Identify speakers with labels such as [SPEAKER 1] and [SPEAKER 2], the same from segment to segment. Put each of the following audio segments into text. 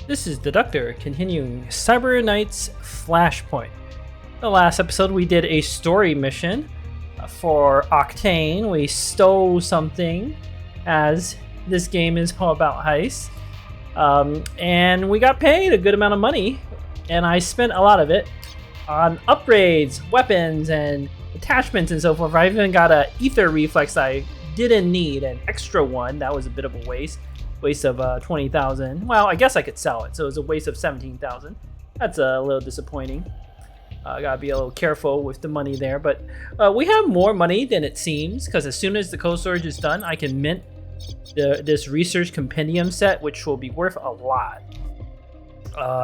[SPEAKER 1] This is Deductor, continuing Cyber Knight's Flashpoint. The last episode we did a story mission for Octane. We stole something, as this game is all about heists. And we got paid a good amount of money, and I spent a lot of it on upgrades, weapons, and attachments and so forth. I even got an ether reflex I didn't need, an extra one. That was a bit of a waste of 20,000. Well, I guess I could sell it, so it was a waste of 17,000. That's a little disappointing. Gotta be a little careful with the money there, but we have more money than it seems, because as soon as the cold storage is done, I can mint this research compendium set, which will be worth a lot.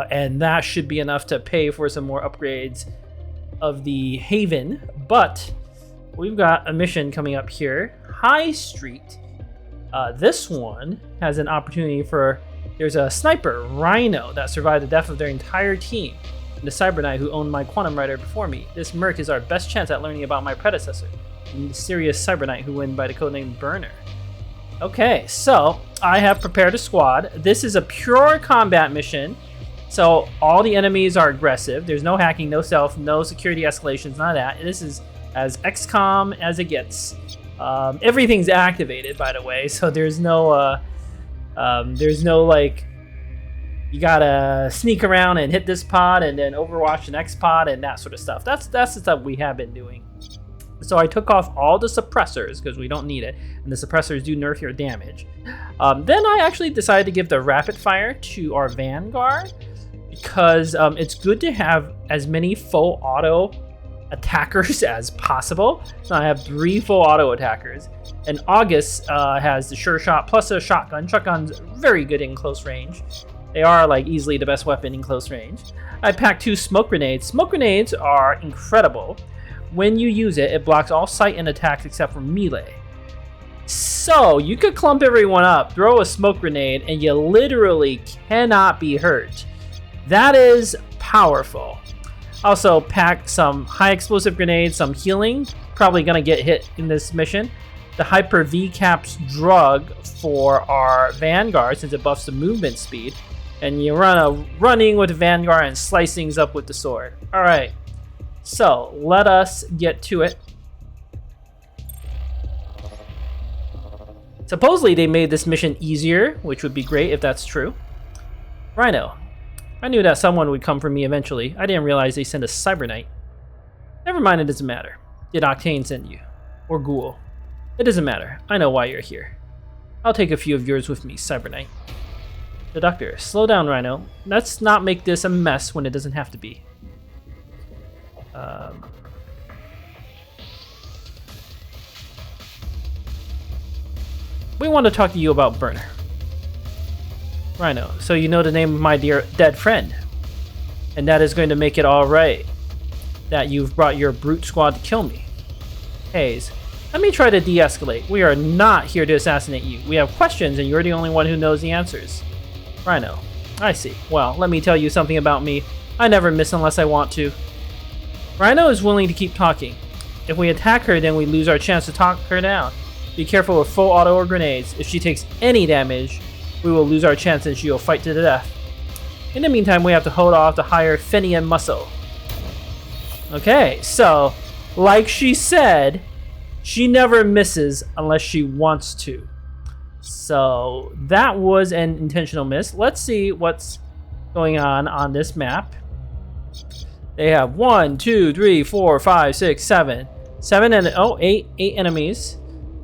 [SPEAKER 1] And that should be enough to pay for some more upgrades of the Haven. But we've got a mission coming up here, High Street. This one has an opportunity for, there's a sniper, Rhino, that survived the death of their entire team, and the Cyber Knight who owned my Quantum Rider before me. This merc is our best chance at learning about my predecessor, the mysterious Cyber Knight who went by the codename Burner. Okay, so I have prepared a squad. This is a pure combat mission, so all the enemies are aggressive. There's no hacking, no stealth, no security escalations, none of that. This is as XCOM as it gets. Everything's activated, by the way, so there's no like, you gotta sneak around and hit this pod and then overwatch the next pod and that sort of stuff. That's the stuff we have been doing. So I took off all the suppressors because we don't need it, and the suppressors do nerf your damage. Then I actually decided to give the rapid fire to our Vanguard because it's good to have as many full auto attackers as possible. So I have 3 full auto attackers, and August has the sure shot plus a shotgun. Shotgun's very good in close range. They are like easily the best weapon in close range. I packed 2 smoke grenades. Smoke grenades are incredible. When you use it, it blocks all sight and attacks except for melee. So you could clump everyone up, throw a smoke grenade, and you literally cannot be hurt. That is powerful. Also packed some high explosive grenades, some healing, probably gonna get hit in this mission. The Hyper V-Caps drug for our Vanguard, since it buffs the movement speed. And you running with the Vanguard and slicing up with the sword. Alright, so let us get to it. Supposedly they made this mission easier, which would be great if that's true. Rhino. I knew that someone would come for me eventually. I didn't realize they sent a Cyber Knight. Never mind, it doesn't matter. Did Octane send you? Or Ghoul? It doesn't matter. I know why you're here. I'll take a few of yours with me, Cyber Knight. The Doctor, slow down, Rhino. Let's not make this a mess when it doesn't have to be. We want to talk to you about Burner. Rhino, so you know the name of my dear dead friend. And that is going to make it alright that you've brought your brute squad to kill me. Hayes, let me try to de-escalate. We are not here to assassinate you. We have questions and you're the only one who knows the answers. Rhino, I see. Well, let me tell you something about me. I never miss unless I want to. Rhino is willing to keep talking. If we attack her, then we lose our chance to talk her down. Be careful with full auto or grenades. If she takes any damage, we will lose our chance and she will fight to the death. In the meantime, we have to hold off the higher Fenian muscle. Okay, so, like she said, she never misses unless she wants to. So, that was an intentional miss. Let's see what's going on this map. They have 1, 2, 3, 4, 5, 6, 7. 7 and, oh, 8 enemies.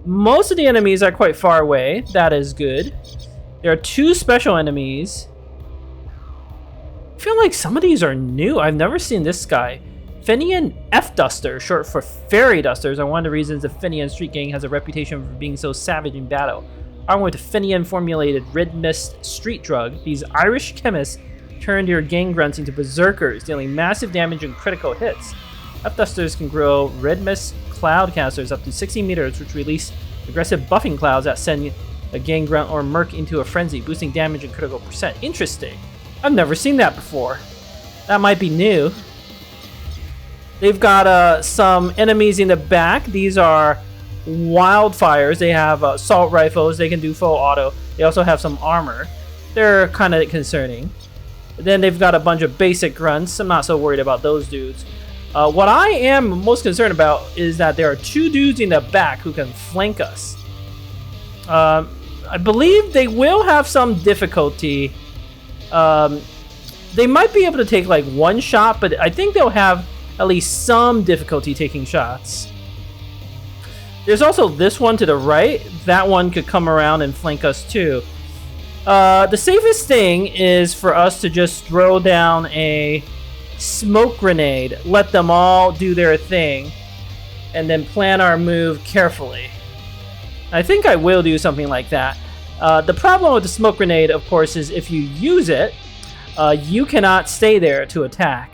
[SPEAKER 1] Most of the enemies are quite far away. That is good. There are 2 special enemies. I feel like some of these are new. I've never seen this guy. Fenian F-Duster, short for Fairy Dusters, are one of the reasons the Fenian Street Gang has a reputation for being so savage in battle. Armed with a Fenian-formulated red mist street drug, these Irish chemists turned your gang grunts into berserkers, dealing massive damage and critical hits. F-Dusters can grow red mist cloud casters up to 60 meters, which release aggressive buffing clouds that send a gang grunt or merc into a frenzy, boosting damage and critical percent. Interesting. I've never seen that before. That might be new. They've got some enemies in the back. These are wildfires. They have assault rifles. They can do full auto. They also have some armor. They're kind of concerning. Then they've got a bunch of basic grunts. I'm not so worried about those dudes. What I am most concerned about is that there are 2 dudes in the back who can flank us. I believe they will have some difficulty. They might be able to take like 1 shot, but I think they'll have at least some difficulty taking shots. There's also this one to the right. That one could come around and flank us too. The safest thing is for us to just throw down a smoke grenade, let them all do their thing, and then plan our move carefully. I think I will do something like that. The problem with the smoke grenade, of course, is if you use it, you cannot stay there to attack.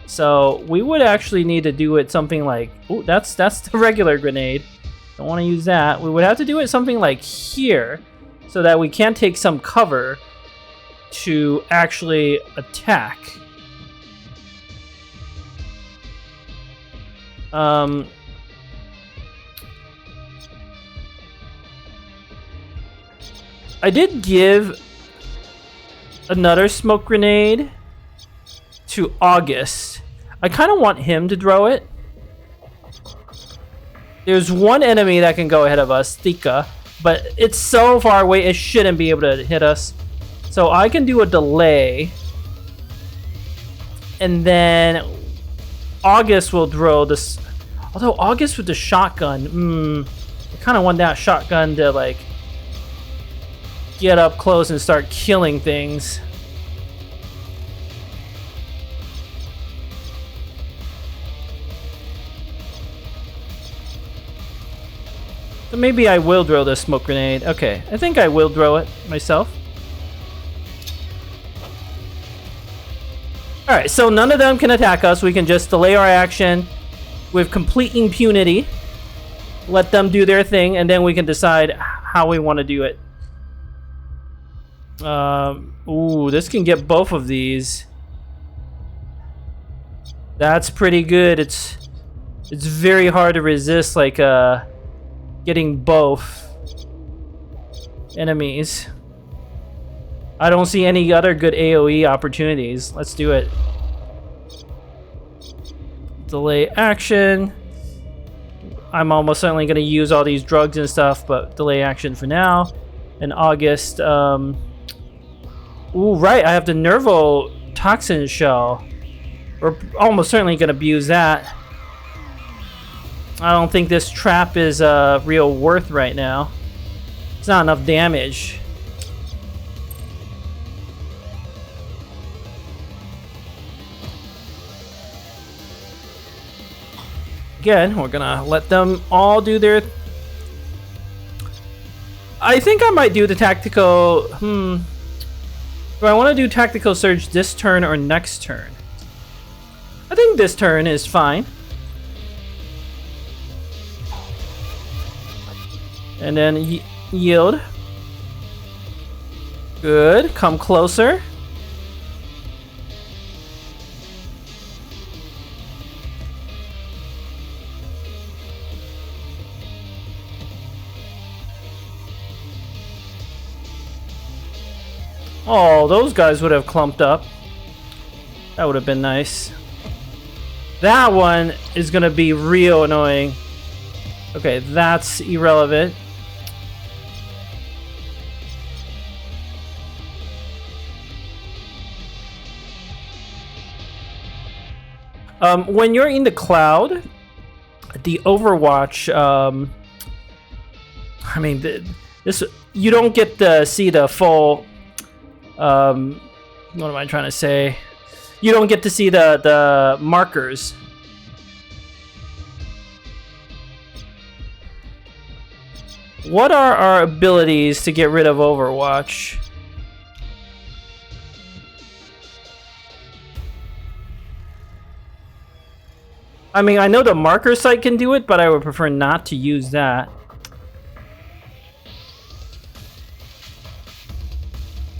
[SPEAKER 1] So we would actually need to do it something like... Oh, that's the regular grenade. Don't want to use that. We would have to do it something like here, so that we can take some cover to actually attack. I did give another smoke grenade to August. I kind of want him to throw it. There's one enemy that can go ahead of us, Thika, but it's so far away it shouldn't be able to hit us. So I can do a delay. And then August will throw this. Although August with the shotgun, I kind of want that shotgun to like get up close and start killing things. So maybe I will throw this smoke grenade. Okay, I think I will throw it myself. Alright, so none of them can attack us. We can just delay our action with complete impunity. Let them do their thing, and then we can decide how we want to do it. Ooh, this can get both of these. That's pretty good. It's very hard to resist, like, getting both enemies. I don't see any other good AoE opportunities. Let's do it. Delay action. I'm almost certainly going to use all these drugs and stuff, but delay action for now. In August, ooh, right, I have the Nervo toxin shell. We're almost certainly going to abuse that. I don't think this trap is real worth right now. It's not enough damage. Again, we're gonna let them all do their... I think I might do the tactical... Do I want to do tactical surge this turn or next turn? I think this turn is fine. And then yield. Good. Come closer. Oh, those guys would have clumped up. That would have been nice. That one is gonna be real annoying. Okay, that's irrelevant. When you're in the cloud, the Overwatch, I mean, this you don't get to see the full. What am I trying to say? You don't get to see the markers. What are our abilities to get rid of Overwatch? I mean, I know the marker site can do it, but I would prefer not to use that.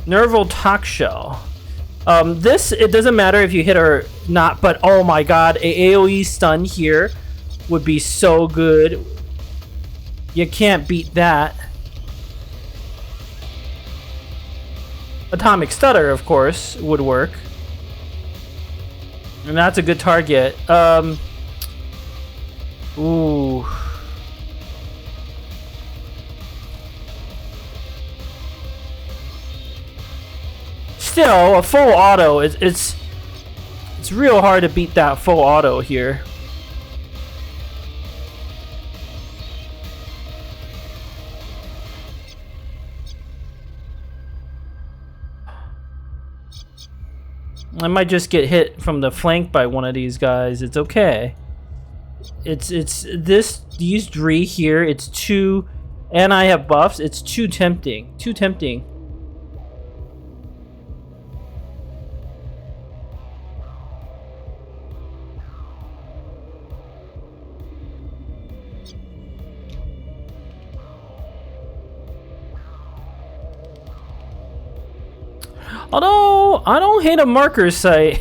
[SPEAKER 1] Nerval Talk Shell. This, it doesn't matter if you hit or not, but oh my god, a AoE stun here would be so good. You can't beat that. atomic stutter, of course, would work. And that's a good target. Ooh. Still, a full auto, it's real hard to beat that full auto here. I might just get hit from the flank by one of these guys. It's okay. These three here, it's too, and I have buffs, it's too tempting. Too tempting. Although, I don't hate a marker site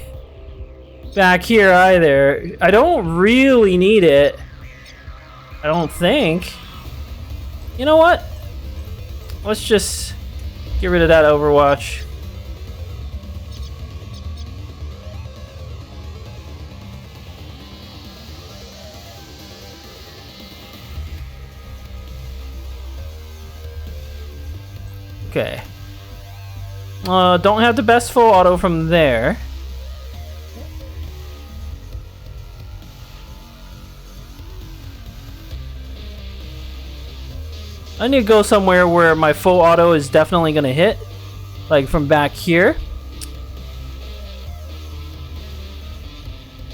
[SPEAKER 1] back here either. I don't really need it. I don't think. You know what? Let's just get rid of that Overwatch. Okay. Don't have the best full auto from there. I need to go somewhere where my full auto is definitely gonna hit. Like from back here.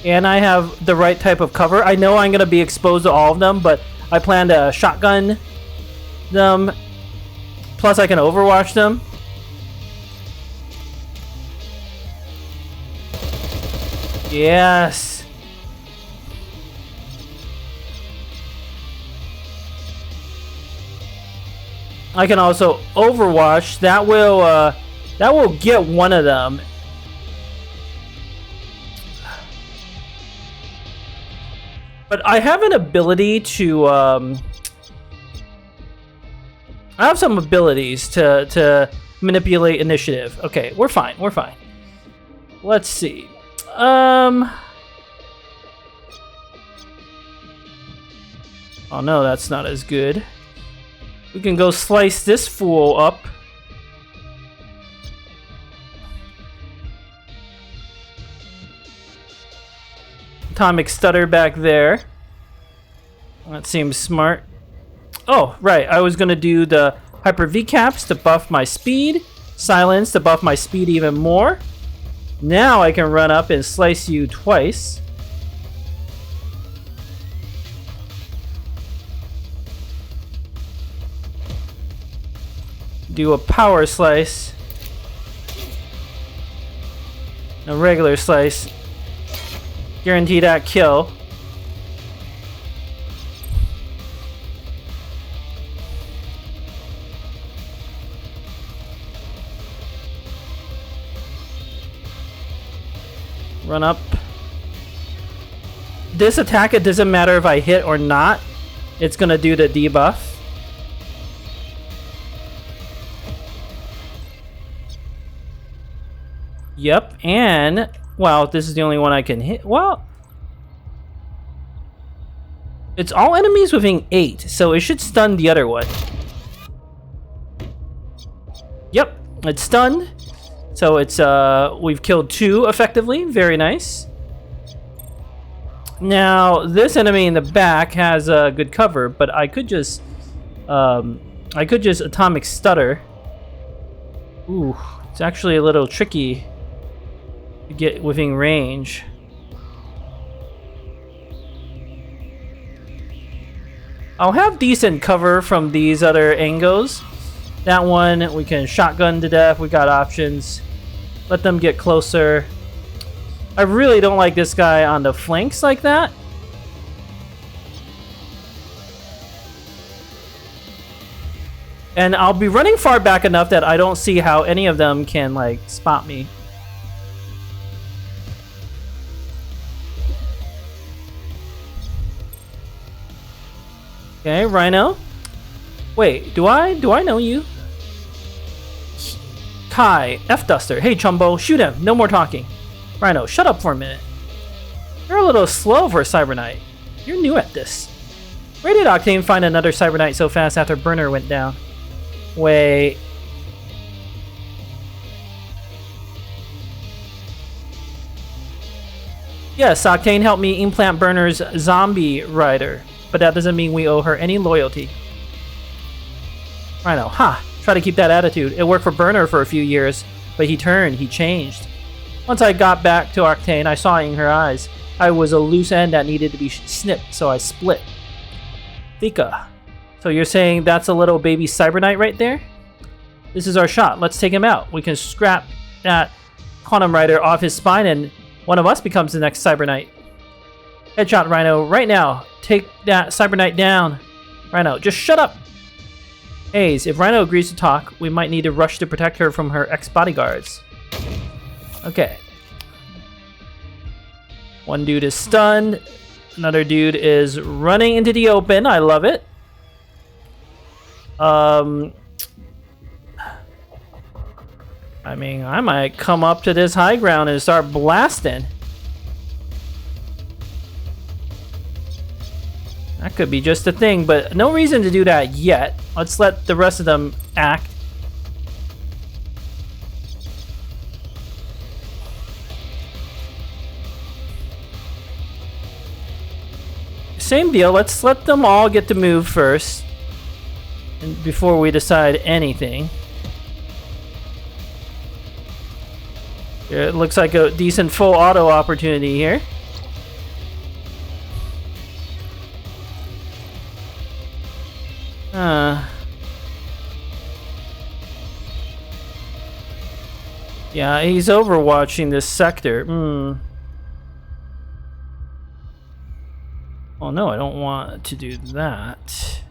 [SPEAKER 1] And I have the right type of cover. I know I'm gonna be exposed to all of them, but I plan to shotgun them. Plus I can overwatch them. Yes. I can also overwatch. That will get one of them. But I have an ability to I have some abilities to manipulate initiative. Okay, we're fine. We're fine. Let's see. Oh no, that's not as good. We can go slice this fool up. Atomic stutter back there. That seems smart. Oh, right. I was gonna do the hyper V caps to buff my speed, silence to buff my speed even more. Now I can run up and slice you twice. Do a power slice. A regular slice. Guarantee that kill. Run up. This attack, it doesn't matter if I hit or not. It's gonna do the debuff. Yep, and well, this is the only one I can hit. Well, it's all enemies within 8, so it should stun the other one. Yep, it's stunned. So it's we've killed 2 effectively. Very nice. Now this enemy in the back has good cover, but I could just atomic stutter. Ooh, it's actually a little tricky to get within range. I'll have decent cover from these other angles. That one we can shotgun to death. We got options. Let them get closer. I really don't like this guy on the flanks like that. And I'll be running far back enough that I don't see how any of them can like spot me. Okay, Rhino. Wait, do I know you? Kai, F-Duster. Hey, Chumbo, shoot him. No more talking. Rhino, shut up for a minute. You're a little slow for a Cyber Knight. You're new at this. Where did Octane find another Cyber Knight so fast after Burner went down? Wait. Yes, Octane helped me implant Burner's zombie rider, but that doesn't mean we owe her any loyalty. Rhino, ha! Try to keep that attitude. It worked for Burner for a few years, but he turned, he changed. Once I got back to Octane, I saw it in her eyes. I was a loose end that needed to be snipped, so I split. Vika, so you're saying that's a little baby Cyber Knight right there? This is our shot. Let's take him out. We can scrap that Quantum Rider off his spine and one of us becomes the next Cyber Knight. Headshot, Rhino, right now. Take that Cyber Knight down. Rhino, just shut up. Hayes, if Rhino agrees to talk, we might need to rush to protect her from her ex-bodyguards. Okay. One dude is stunned. Another dude is running into the open. I love it. I mean, I might come up to this high ground and start blasting. That could be just a thing, but no reason to do that yet. Let's let the rest of them act. Same deal, let's let them all get to move first and before we decide anything. It looks like a decent full auto opportunity here. Yeah, he's overwatching this sector. Oh no, I don't want to do that.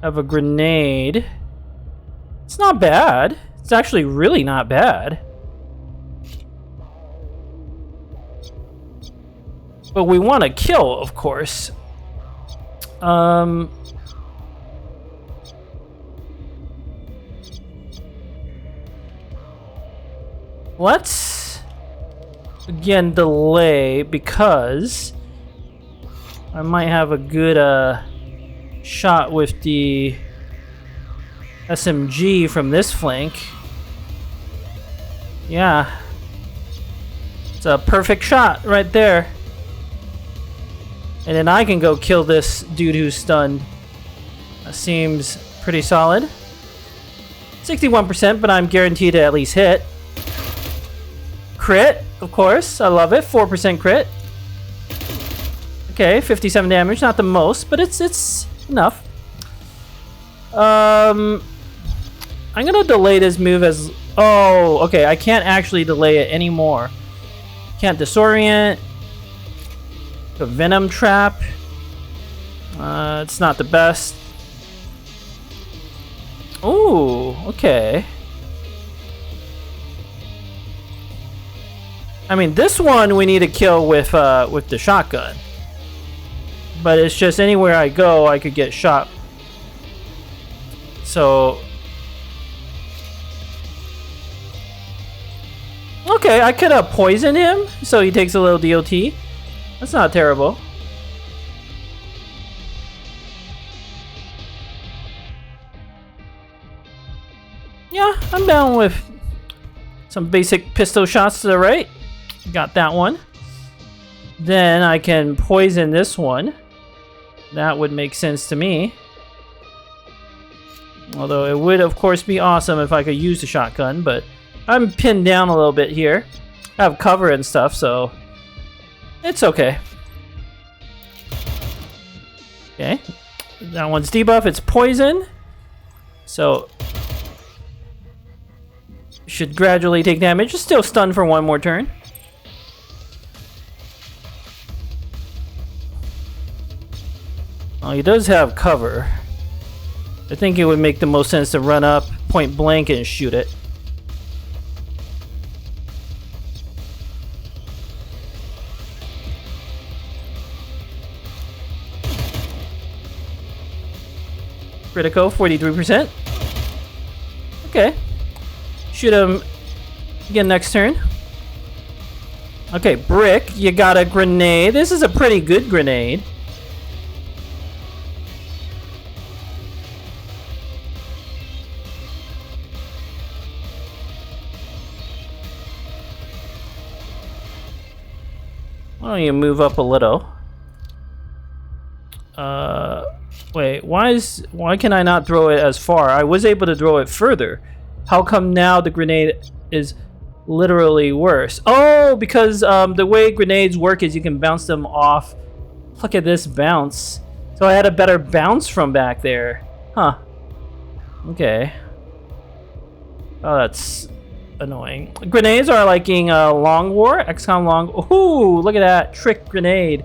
[SPEAKER 1] I have a grenade. It's not bad. It's actually really not bad. But we want to kill, of course. Let's again delay because I might have a good shot with the SMG from this flank. Yeah. It's a perfect shot right there. And then I can go kill this dude who's stunned. That seems pretty solid. 61%, but I'm guaranteed to at least hit. Crit, of course. I love it. 4% crit. Okay, 57 damage. Not the most, but it's enough. I'm gonna delay this move as... Oh, okay. I can't actually delay it anymore. Can't disorient. The Venom Trap. It's not the best. Ooh, okay. I mean, this one we need to kill with the shotgun. But it's just anywhere I go, I could get shot. So... Okay, I could poison him, so he takes a little DOT. That's not terrible. Yeah, I'm down with some basic pistol shots to the right. Got that one. Then I can poison this one. That would make sense to me. Although it would, of course, be awesome if I could use the shotgun, but I'm pinned down a little bit here. I have cover and stuff, so it's okay. Okay. That one's debuff. It's poison. So should gradually take damage. It's still stunned for one more turn. Oh, he does have cover. I think it would make the most sense to run up point blank and shoot it. Critical, 43%. Okay. shoot him again next turn. Okay, Brick, you got a grenade. This is a pretty good grenade. Why don't you move up a little? Wait, why can I not throw it as far? I was able to throw it further. How come now the grenade is literally worse? Oh, because the way grenades work is you can bounce them off. Look at this bounce. So I had a better bounce from back there. Huh. Okay. Oh, that's annoying. Grenades are like in Long War, XCOM Long. Ooh, look at that trick grenade.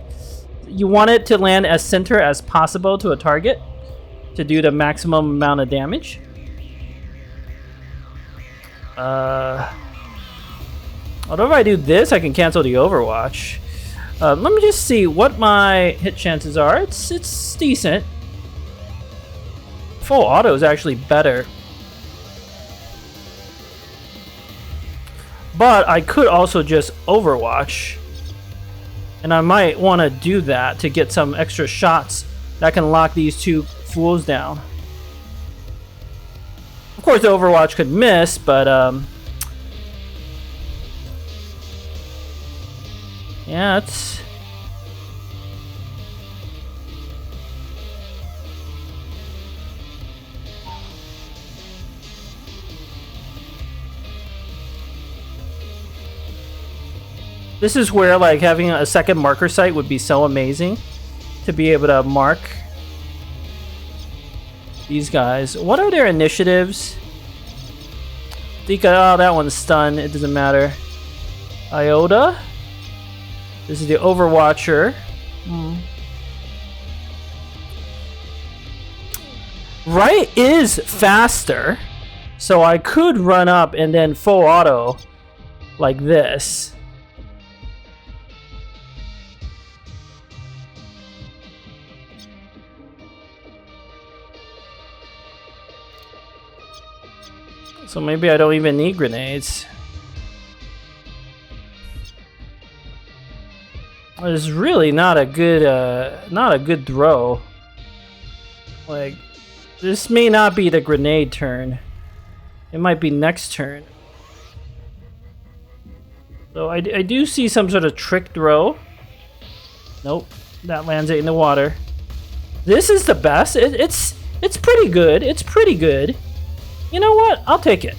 [SPEAKER 1] You want it to land as center as possible to a target to do the maximum amount of damage. Although if I do this, I can cancel the Overwatch. Let me just see what my hit chances are. It's decent. Full auto is actually better. But I could also just Overwatch. And I might want to do that to get some extra shots that can lock these two fools down. Of course, the Overwatch could miss, but yeah, it's... This is where like having a second marker site would be so amazing to be able to mark these guys. What are their initiatives? Dika, oh, that one's stunned. It doesn't matter. Iota. This is the Overwatcher. Right is faster, so I could run up and then full auto like this. So maybe I don't even need grenades. It's really not a good throw. Like, this may not be the grenade turn. It might be next turn. So I do see some sort of trick throw. Nope, that lands it in the water. This is the best. It's pretty good. It's pretty good. You know what? I'll take it.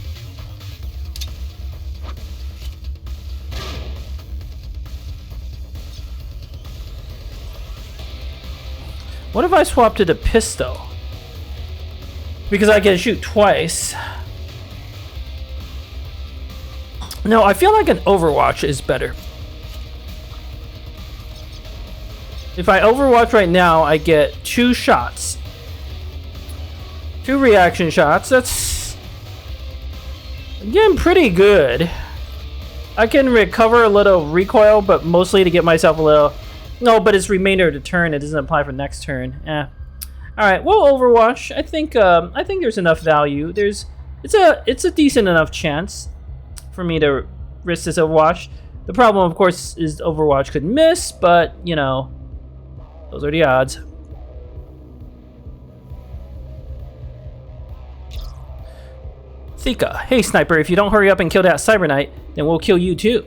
[SPEAKER 1] What if I swap to the pistol? Because I can shoot twice. No, I feel like an Overwatch is better. If I Overwatch right now, I get 2 shots. 2 reaction shots. That's... Again, pretty good. I can recover a little recoil, but mostly to get myself a little... No, but it's remainder of the turn. It doesn't apply for next turn. All right, well, Overwatch. I think there's enough value. It's a decent enough chance for me to risk this Overwatch. The problem, of course, is Overwatch could miss, but you know, those are the odds. Thika, hey Sniper, if you don't hurry up and kill that Cyber Knight, then we'll kill you too.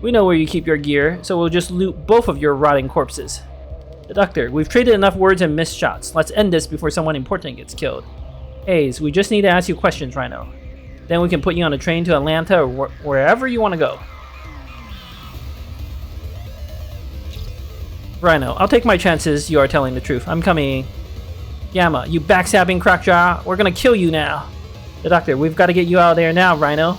[SPEAKER 1] We know where you keep your gear, so we'll just loot both of your rotting corpses. The Doctor, we've traded enough words and missed shots. Let's end this before someone important gets killed. Hayes, we just need to ask you questions, Rhino. Then we can put you on a train to Atlanta or wherever you want to go. Rhino, I'll take my chances you are telling the truth. I'm coming. Gamma, you backstabbing crackjaw. We're gonna kill you now. The Doctor, we've got to get you out of there now, Rhino.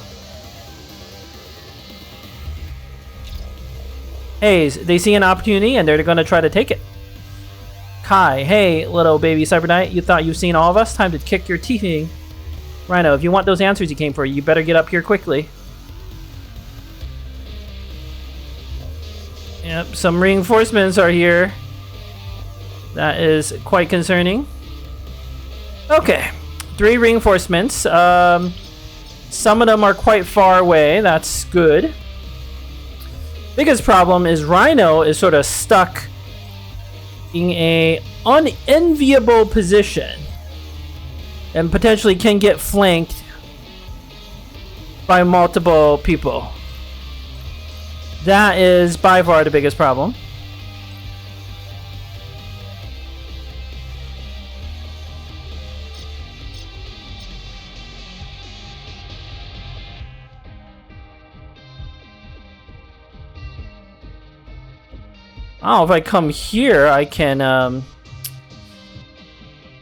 [SPEAKER 1] Hayes, they see an opportunity and they're going to try to take it. Kai, hey, little baby Cyber Knight, you thought you've seen all of us? Time to kick your teeth in. Rhino, if you want those answers you came for, you better get up here quickly. Yep, some reinforcements are here. That is quite concerning. Okay. 3 reinforcements. Some of them are quite far away. That's good. Biggest problem is Rhino is sort of stuck in a unenviable position and potentially can get flanked by multiple people. That is by far the biggest problem. Oh, if I come here, I can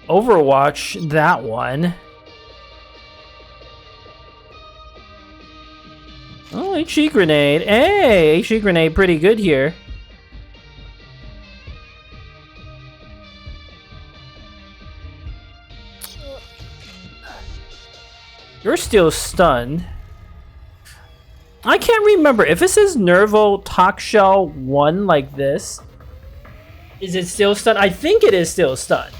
[SPEAKER 1] overwatch that one. Oh, HE grenade. Hey, HE grenade pretty good here. You're still stunned. I can't remember if it says Nervo Talk Shell 1 like this. Is it still stunned? I think it is still stunned.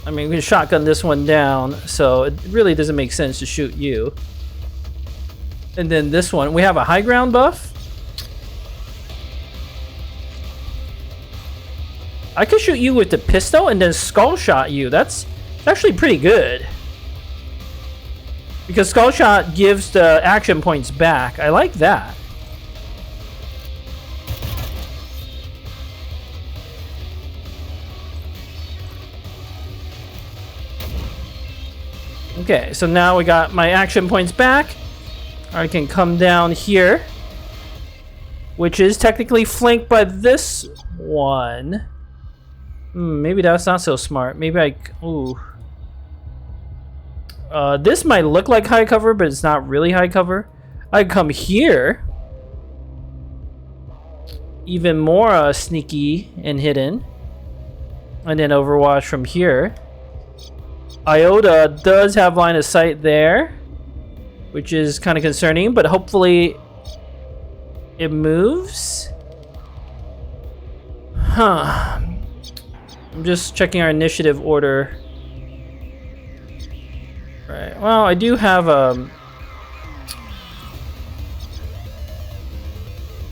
[SPEAKER 1] I mean, we can shotgun this one down, so it really doesn't make sense to shoot you. And then this one, we have a high ground buff. I could shoot you with the pistol and then skull shot you. That's actually pretty good. Because skull shot gives the action points back. I like that. Okay, so now we got my action points back. I can come down here, which is technically flanked by this one. Maybe that's not so smart. Maybe I... Ooh. This might look like high cover, but it's not really high cover. I come here. Even more sneaky and hidden. And then overwatch from here. Iota does have line of sight there, which is kind of concerning, but hopefully it moves. Huh. I'm just checking our initiative order. Right. Well, I do have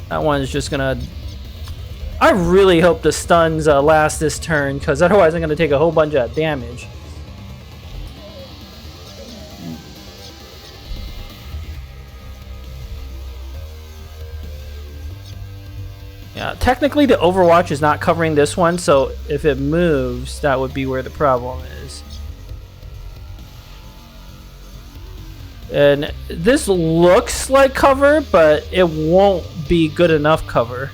[SPEAKER 1] that one's just gonna... I really hope the stuns last this turn, because otherwise I'm gonna take a whole bunch of damage. Yeah, technically the Overwatch is not covering this one, so if it moves, that would be where the problem is. And this looks like cover, but it won't be good enough cover.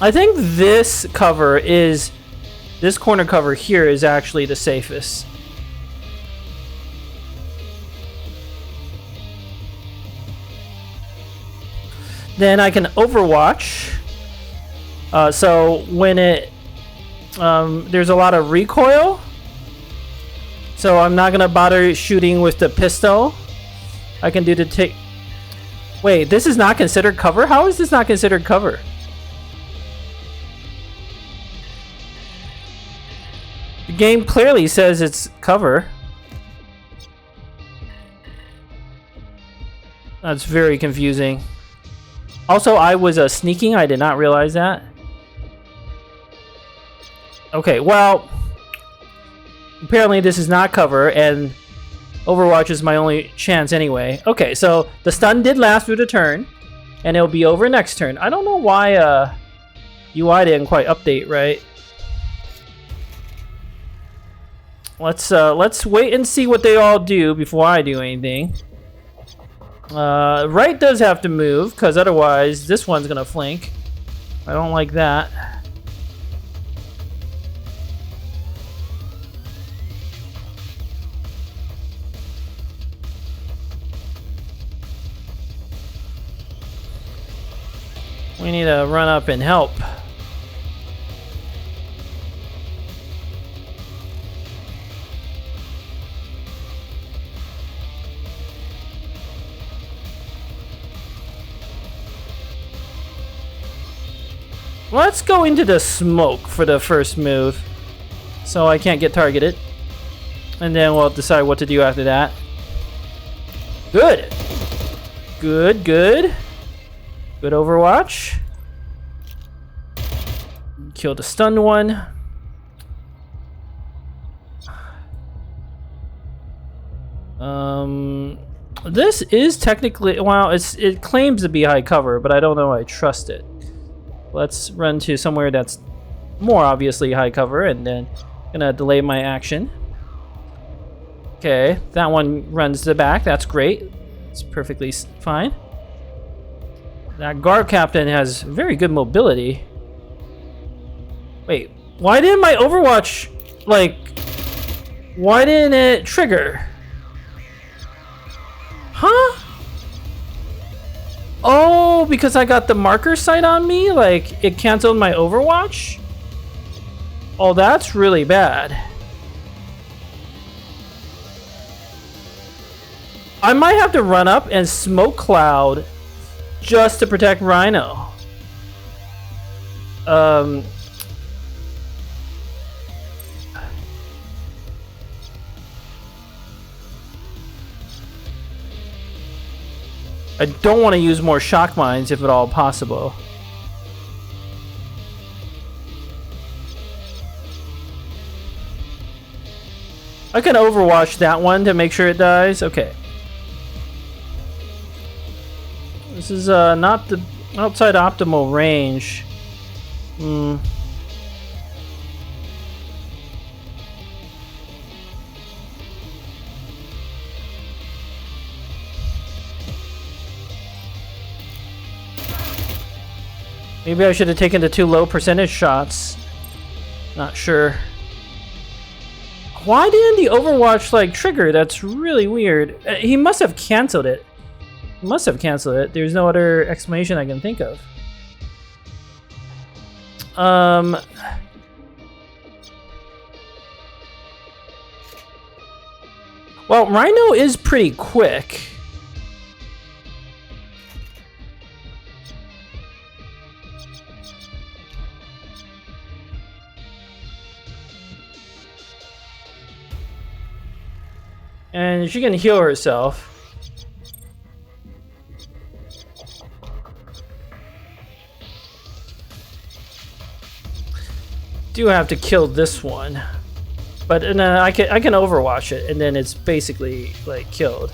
[SPEAKER 1] I think this cover is... This corner cover here is actually the safest. Then I can overwatch. So when it... there's a lot of recoil. So I'm not gonna bother shooting with the pistol. I can do the take... Wait, this is not considered cover? How is this not considered cover? The game clearly says it's cover. That's very confusing. Also, I was sneaking. I did not realize that. Okay, well... Apparently this is not cover, and Overwatch is my only chance anyway. Okay, so the stun did last through the turn, and it'll be over next turn. I don't know why UI didn't quite update, right? Let's wait and see what they all do before I do anything. Right does have to move, because otherwise this one's gonna flank. I don't like that. We need to run up and help. Let's go into the smoke for the first move, so I can't get targeted. And then we'll decide what to do after that. Good. Good, good. Good Overwatch. Kill the stunned one. This is technically, well, it claims to be high cover, but I don't know I trust it. Let's run to somewhere that's more obviously high cover, and then gonna delay my action. Okay, that one runs to the back. That's great. It's perfectly fine. That guard captain has very good mobility. Wait, why didn't my Overwatch, like, why didn't it trigger? Huh? Oh, because I got the marker sight on me? Like, it canceled my Overwatch? Oh, that's really bad. I might have to run up and smoke cloud just to protect Rhino. I don't want to use more shock mines if at all possible. I can overwatch that one to make sure it dies. Okay. This is not the outside optimal range. Maybe I should have taken the 2 low percentage shots. Not sure. Why didn't the Overwatch like trigger? That's really weird. He must have canceled it. He must have canceled it. There's no other explanation I can think of. Well, Rhino is pretty quick. And she can heal herself. Do have to kill this one, but I can overwatch it, and then it's basically like killed.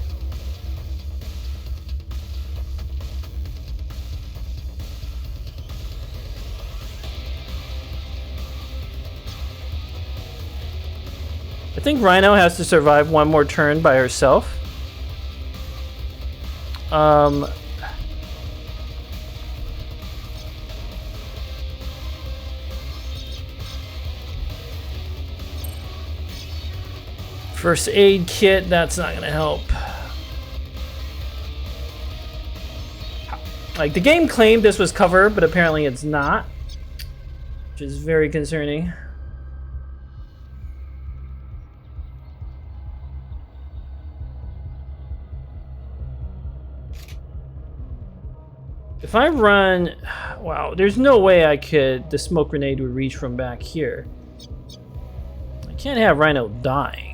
[SPEAKER 1] I think Rhino has to survive one more turn by herself. First aid kit, that's not gonna help. Like, the game claimed this was cover, but apparently it's not, which is very concerning. If I run, wow, there's no way the smoke grenade would reach from back here. I can't have Rhino dying.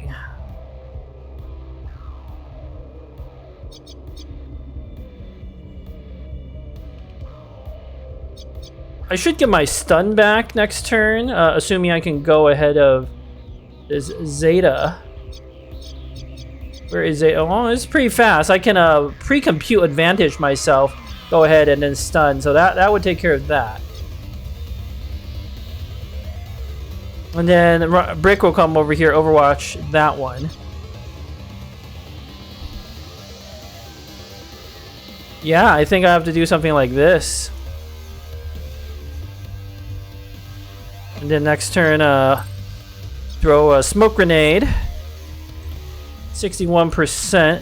[SPEAKER 1] I should get my stun back next turn, assuming I can go ahead of this Zeta. Where is Zeta? Oh, it's pretty fast. I can pre-compute advantage myself, go ahead and then stun, so that would take care of that. And then Brick will come over here, overwatch that one. Yeah, I think I have to do something like this. And then next turn, throw a smoke grenade. 61%.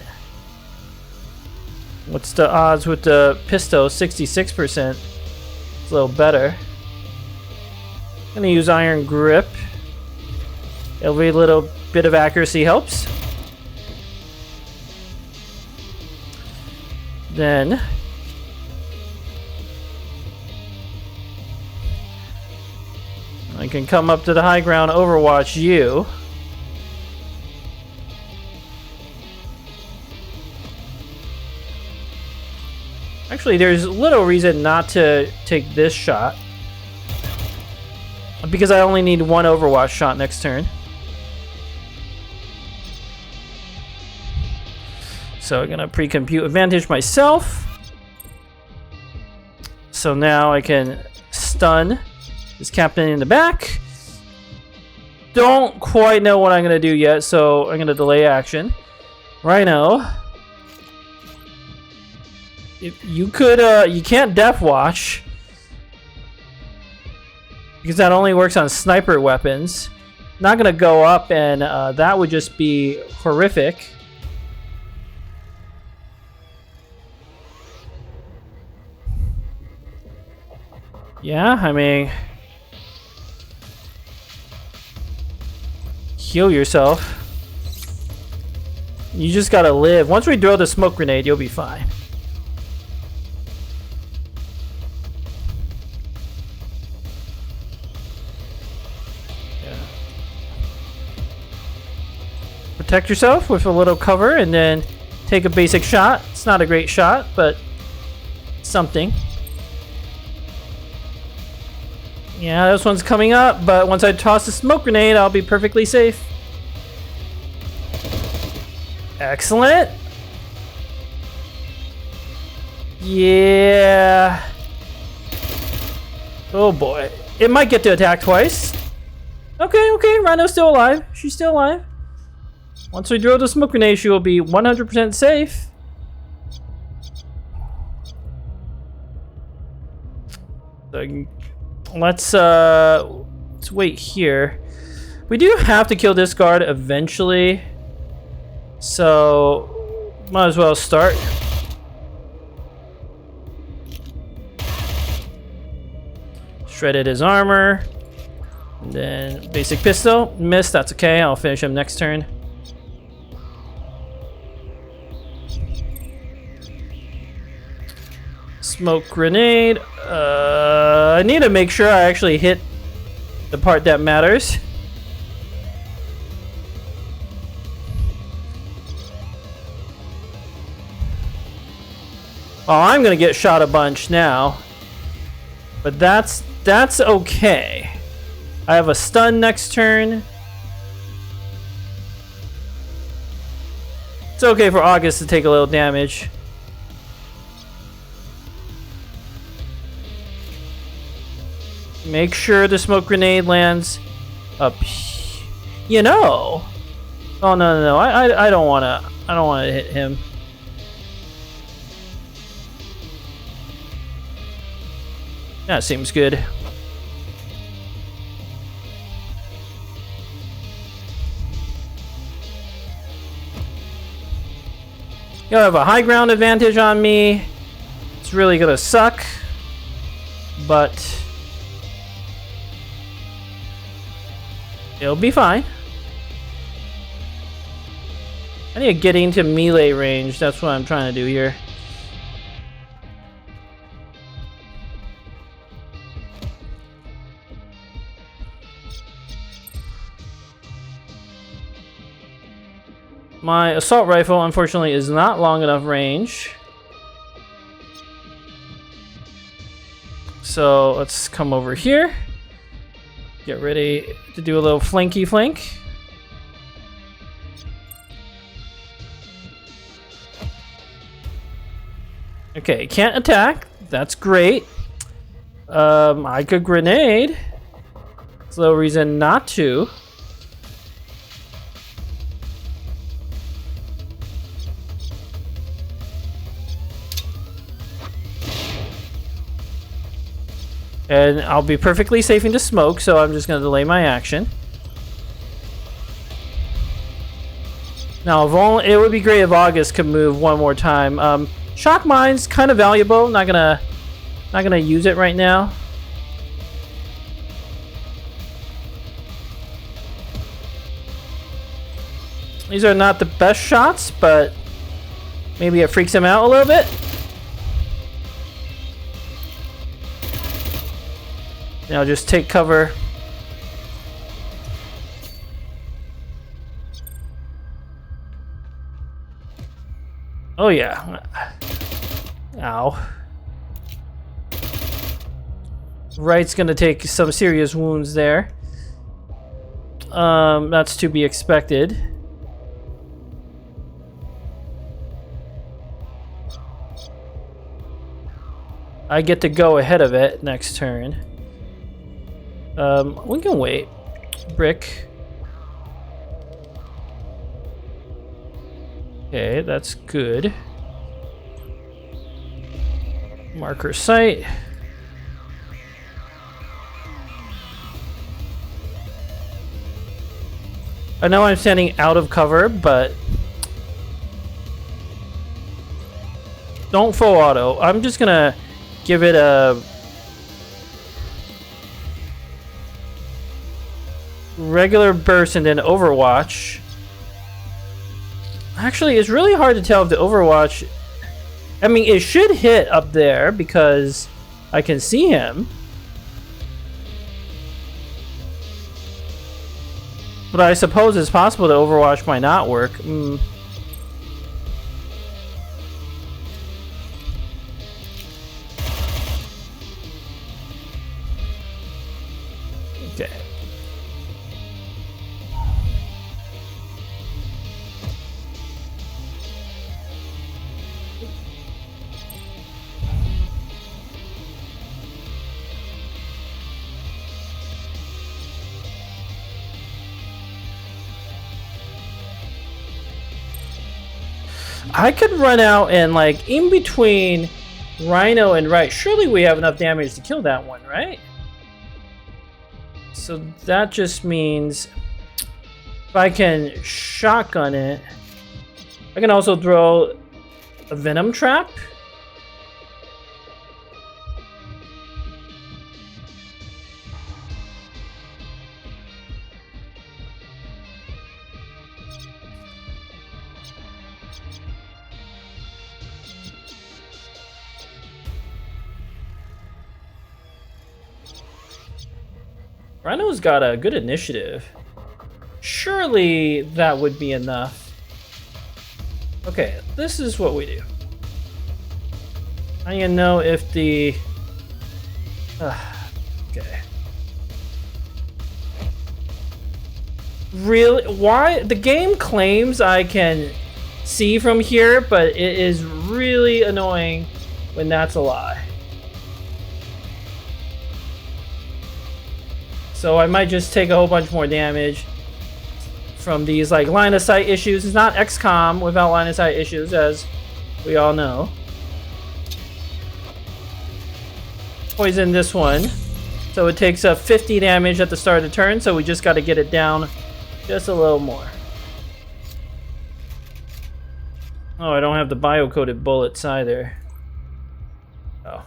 [SPEAKER 1] What's the odds with the pistol? 66%. It's a little better. I'm gonna use Iron Grip. Every little bit of accuracy helps. Then I can come up to the high ground, overwatch you. Actually, there's little reason not to take this shot, because I only need one overwatch shot next turn. So I'm gonna pre-compute advantage myself. So now I can stun this captain in the back. Don't quite know what I'm gonna do yet, so I'm gonna delay action. Rhino. If you could, you can't death watch, because that only works on sniper weapons. Not gonna go up, and that would just be horrific. Yeah, I mean, heal yourself. You just gotta live. Once we throw the smoke grenade, you'll be fine. Protect yourself with a little cover and then take a basic shot. It's not a great shot, but something. Yeah, this one's coming up, but once I toss the smoke grenade, I'll be perfectly safe. Excellent. Yeah. Oh boy. It might get to attack twice. Okay, Rhino's still alive. She's still alive. Once we throw the smoke grenade, she will be 100% safe. So, let's wait here. We do have to kill this guard eventually, so might as well start. Shredded his armor, and then basic pistol. Missed, that's okay. I'll finish him next turn. Smoke grenade. I need to make sure I actually hit the part that matters. Well, I'm gonna get shot a bunch now, but that's okay. I have a stun next turn. It's okay for August to take a little damage. Make sure the smoke grenade lands up. You know. Oh no. I don't wanna hit him. That seems good. You'll have a high ground advantage on me. It's really gonna suck, but it'll be fine. I need to get into melee range. That's what I'm trying to do here. My assault rifle, unfortunately, is not long enough range. So let's come over here. Get ready to do a little flanky flank. Okay, can't attack. That's great. I could grenade. There's no reason not to. And I'll be perfectly safe into smoke, so I'm just going to delay my action. Now, it would be great if August could move one more time. Shock mine's kind of valuable. Not gonna use it right now. These are not the best shots, but maybe it freaks him out a little bit. Now just take cover Oh yeah. Ow. Wright's gonna take some serious wounds there. That's to be expected. I get to go ahead of it next turn. We can wait. Brick. Okay, that's good. Marker site. I know I'm standing out of cover, but don't full auto. I'm just gonna give it a regular burst and then Overwatch. Actually, it's really hard to tell if the Overwatch... I mean, it should hit up there because I can see him. But I suppose it's possible that Overwatch might not work. Okay. I could run out and, like, in between Rhino and Wright, surely we have enough damage to kill that one, right? So that just means if I can shotgun it, I can also throw a Venom Trap. Rhino's got a good initiative. Surely that would be enough. Okay, this is what we do. I don't know if the... okay. Really? Why? The game claims I can see from here, but it is really annoying when that's a lie. So I might just take a whole bunch more damage from these, like, line of sight issues. It's not XCOM without line of sight issues, as we all know. Poison this one. So it takes 50 damage at the start of the turn, so we just got to get it down just a little more. Oh, I don't have the bio-coated bullets either. Oh.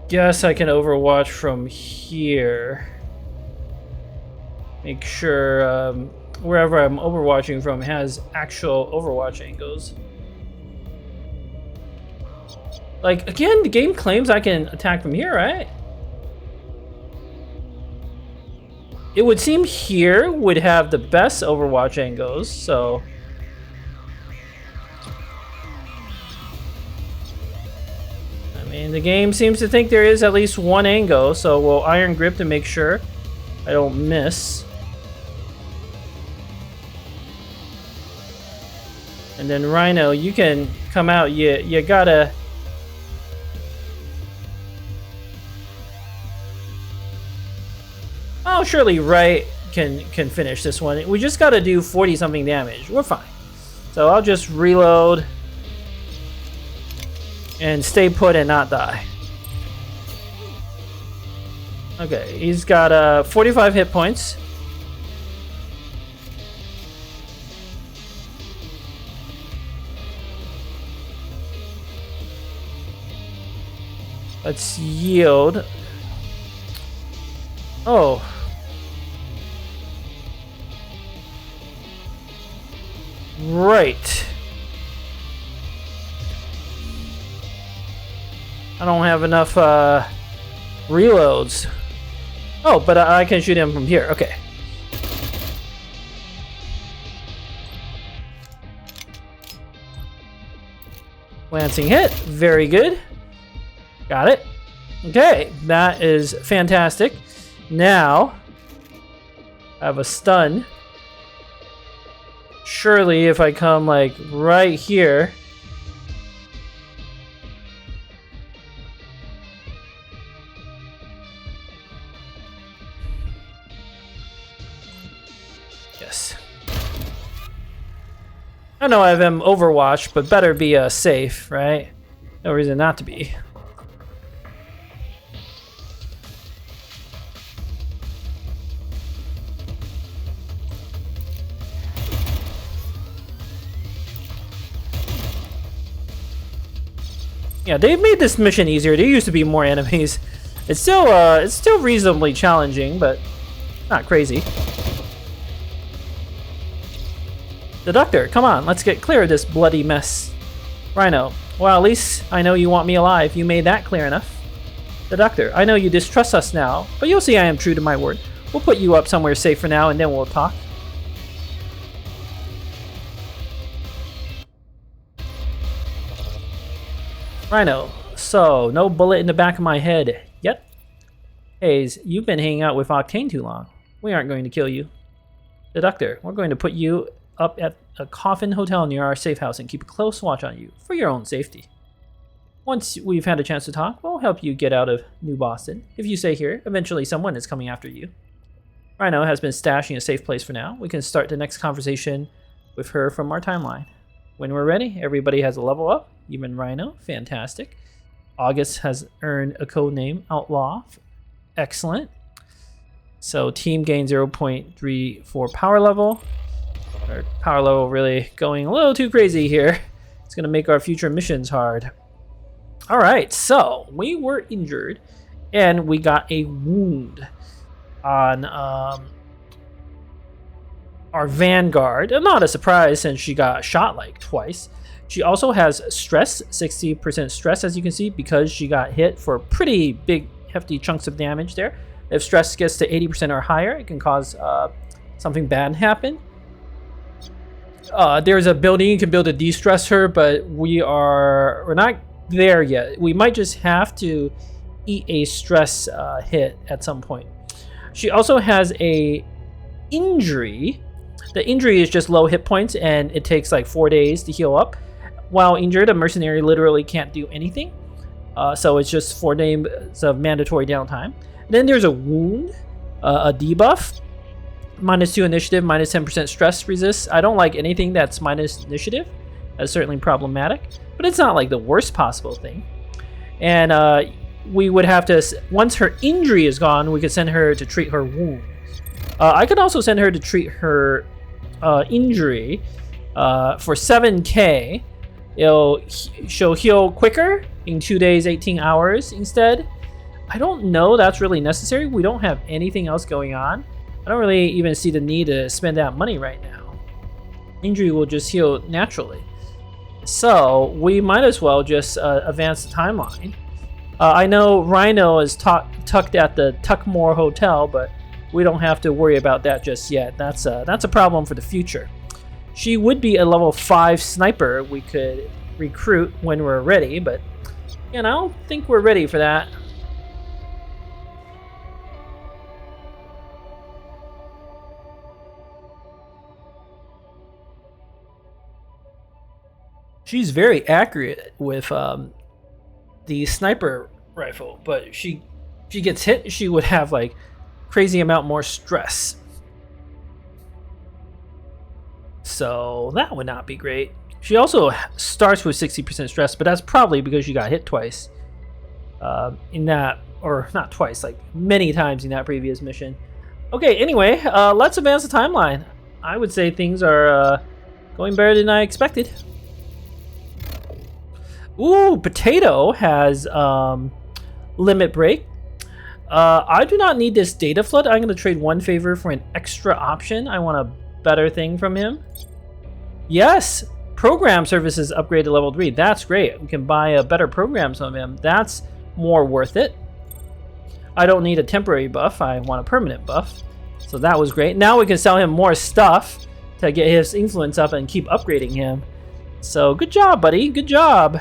[SPEAKER 1] Guess I can Overwatch from here. Make sure wherever I'm Overwatching from has actual Overwatch angles. Like, again, the game claims I can attack from here, right? It would seem here would have the best Overwatch angles, so... And the game seems to think there is at least one angle, so we'll Iron Grip to make sure I don't miss. And then Rhino, you can come out. You gotta... Oh, surely Wright can finish this one. We just gotta do 40-something damage. We're fine. So I'll just reload and stay put and not die. Okay, he's got 45 hit points. Let's yield. Oh. Right. I don't have enough reloads. Oh, but I can shoot him from here. Okay. Glancing hit. Very good. Got it. Okay, that is fantastic. Now, I have a stun. Surely, if I come like right here. Yes. I know I have him overwatched, but better be safe, right? No reason not to be. Yeah, they've made this mission easier. There used to be more enemies. It's still reasonably challenging, but not crazy. Deductor, come on, let's get clear of this bloody mess. Rhino, well, at least I know you want me alive. You made that clear enough. Deductor, I know you distrust us now, but you'll see I am true to my word. We'll put you up somewhere safe for now, and then we'll talk. Rhino, so no bullet in the back of my head yet? Hayes, you've been hanging out with Octane too long. We aren't going to kill you. Deductor, we're going to put you up at a Coffin Hotel near our safe house and keep a close watch on you for your own safety. Once we've had a chance to talk, we'll help you get out of New Boston. If you stay here, eventually someone is coming after you. Rhino has been stashing a safe place for now. We can start the next conversation with her from our timeline. When we're ready, everybody has a level up, even Rhino. Fantastic. August has earned a code name, Outlaw. Excellent. So team gain 0.34 power level. Our power level really going a little too crazy here. It's going to make our future missions hard. All right, so we were injured and we got a wound on our Vanguard. Not a surprise since she got shot like twice. She also has stress, 60% stress, as you can see, because she got hit for pretty big, hefty chunks of damage there. If stress gets to 80% or higher, it can cause something bad to happen. There's a building you can build to de-stress her, but we're not there yet. We might just have to eat a stress hit at some point. She also has a injury. The injury is just low hit points, and it takes like 4 days to heal up. While injured, a mercenary literally can't do anything. So it's just 4 days of mandatory downtime. And then there's a wound, a debuff. -2 initiative, -10% stress resist. I don't like anything that's minus initiative. That's certainly problematic. But it's not like the worst possible thing. And we would have to, once her injury is gone, we could send her to treat her wound. I could also send her to treat her injury for 7k. She'll heal quicker in 2 days, 18 hours instead. I don't know that's really necessary. We don't have anything else going on. I don't really even see the need to spend that money right now. Injury will just heal naturally. So we might as well just advance the timeline. I know Rhino is tucked at the Tuckmore Hotel, but we don't have to worry about that just yet. That's a problem for the future. She would be a level 5 sniper we could recruit when we're ready, but I don't think we're ready for that. She's very accurate with the sniper rifle, but if she gets hit, she would have like crazy amount more stress. So that would not be great. She also starts with 60% stress, but that's probably because she got hit twice in that, or not twice, like many times in that previous mission. Okay, anyway, let's advance the timeline. I would say things are going better than I expected. Ooh, Potato has limit break. I do not need this data flood. I'm going to trade 1 favor for an extra option. I want a better thing from him. Yes, program services upgrade to level 3. That's great. We can buy a better programs from him. That's more worth it. I don't need a temporary buff, I want a permanent buff. So that was great. Now we can sell him more stuff to get his influence up and keep upgrading him. So good job, buddy, good job.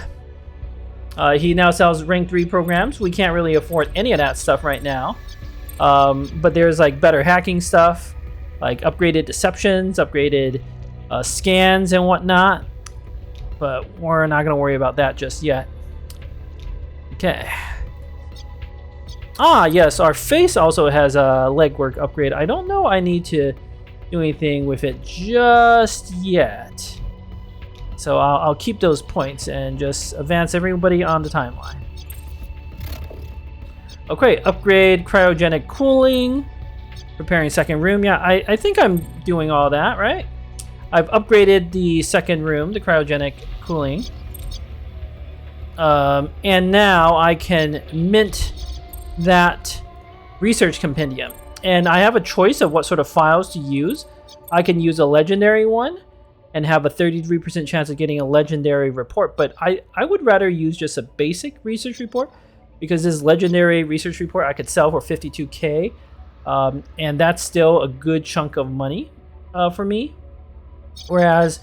[SPEAKER 1] He now sells rank 3 programs. We can't really afford any of that stuff right now. But there's like better hacking stuff, like upgraded deceptions, upgraded scans and whatnot. But we're not going to worry about that just yet. Okay. Ah, yes, our face also has a legwork upgrade. I don't know I need to do anything with it just yet. So I'll keep those points and just advance everybody on the timeline. Okay, upgrade cryogenic cooling. Preparing second room. Yeah, I think I'm doing all that, right? I've upgraded the second room, the cryogenic cooling. And now I can mint that research compendium. And I have a choice of what sort of files to use. I can use a legendary one and have a 33% chance of getting a legendary report. But I would rather use just a basic research report, because this legendary research report I could sell for 52k. And that's still a good chunk of money for me. Whereas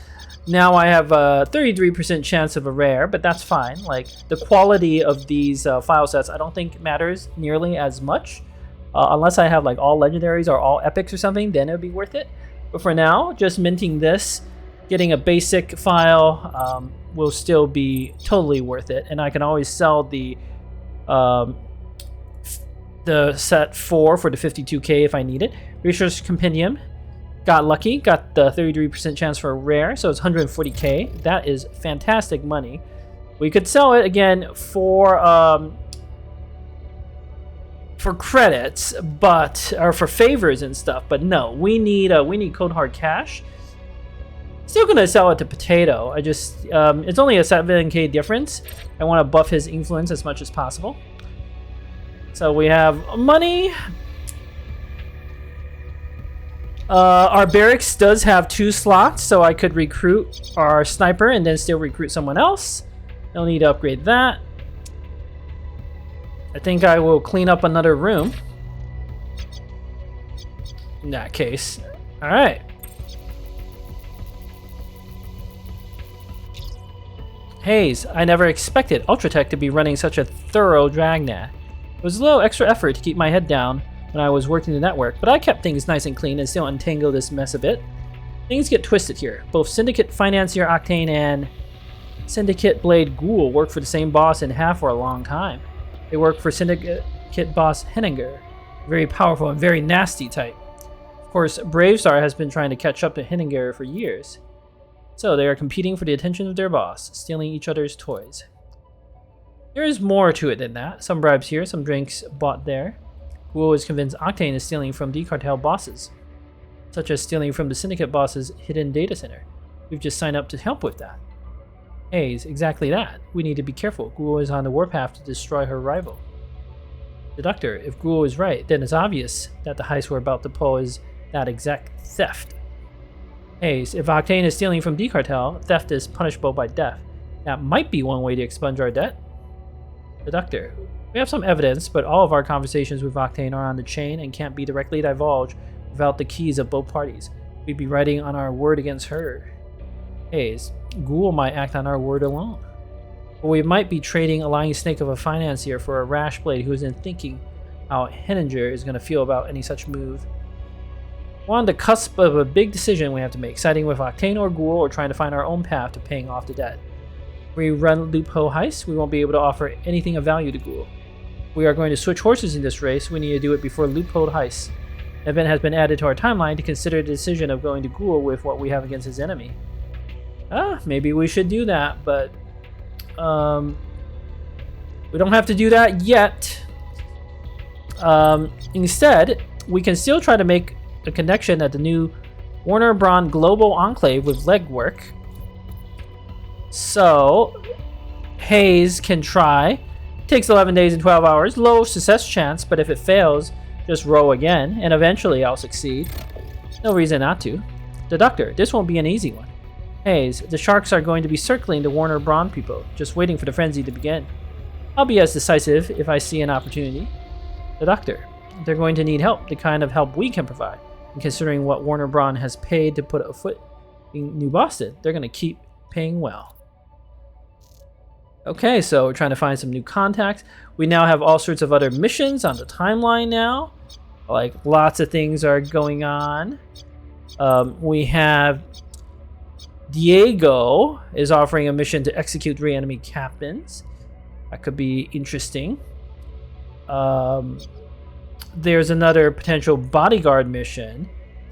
[SPEAKER 1] now I have a 33% chance of a rare, but that's fine. Like, the quality of these file sets I don't think matters nearly as much. Unless I have like all legendaries or all epics or something, then it would be worth it. But for now, just minting this, getting a basic file will still be totally worth it. And I can always sell the set 4 for the 52k if I need it. Research compendium. Got lucky, got the 33% chance for a rare, so it's 140k. That is fantastic money. We could sell it again for credits, but or for favors and stuff. But no, we need cold hard cash. Still gonna sell it to Potato. I just it's only a 7k difference. I want to buff his influence as much as possible. So we have money. Our barracks does have 2 slots, so I could recruit our sniper and then still recruit someone else. I'll need to upgrade that. I think I will clean up another room. In that case. Alright. Hayes, I never expected Ultratech to be running such a thorough dragnet. It was a little extra effort to keep my head down when I was working the network, but I kept things nice and clean and still untangle this mess a bit. Things get twisted here. Both Syndicate Financier Octane and Syndicate Blade Ghoul work for the same boss and have for a long time. They work for Syndicate boss Henninger, a very powerful and very nasty type. Of course, Bravestar has been trying to catch up to Henninger for years. So they are competing for the attention of their boss, stealing each other's toys. There is more to it than that. Some bribes here, some drinks bought there. Ghoul is convinced Octane is stealing from D-Cartel bosses, such as stealing from the Syndicate boss's hidden data center. We've just signed up to help with that. Hayes, exactly that. We need to be careful. Ghoul is on the warpath to destroy her rival. Deductor, if Ghoul is right, then it's obvious that the heist we're about to pull is that exact theft. Hayes, if Octane is stealing from D-Cartel, theft is punishable by death. That might be one way to expunge our debt. Deductor, we have some evidence, but all of our conversations with Octane are on the chain and can't be directly divulged without the keys of both parties. We'd be writing on our word against her. Hayes, Ghoul might act on our word alone. Or we might be trading a lying snake of a financier for a rash blade who isn't thinking how Henninger is going to feel about any such move. We're on the cusp of a big decision we have to make, siding with Octane or Ghoul or trying to find our own path to paying off the debt. If we run loophole heists, we won't be able to offer anything of value to Ghoul. If we are going to switch horses in this race, we need to do it before loophole heists. An event has been added to our timeline to consider the decision of going to Ghoul with what we have against his enemy. Maybe we should do that, but we don't have to do that yet. Instead, we can still try to make a connection at the new Warner Braun Global Enclave with legwork. So, Hayes can try. Takes 11 days and 12 hours. Low success chance, but if it fails, just roll again, and eventually I'll succeed. No reason not to. Deductor, this won't be an easy one. Hayes, the sharks are going to be circling the Warner Braun people, just waiting for the frenzy to begin. I'll be as decisive if I see an opportunity. the Doctor. They're going to need help, the kind of help we can provide. And considering what Warner Braun has paid to put a foot in New Boston, they're going to keep paying well. Okay, so we're trying to find some new contacts. We now have all sorts of other missions on the timeline now. Like, lots of things are going on. We have Diego is offering a mission to execute 3 enemy captains. That could be interesting. There's another potential bodyguard mission.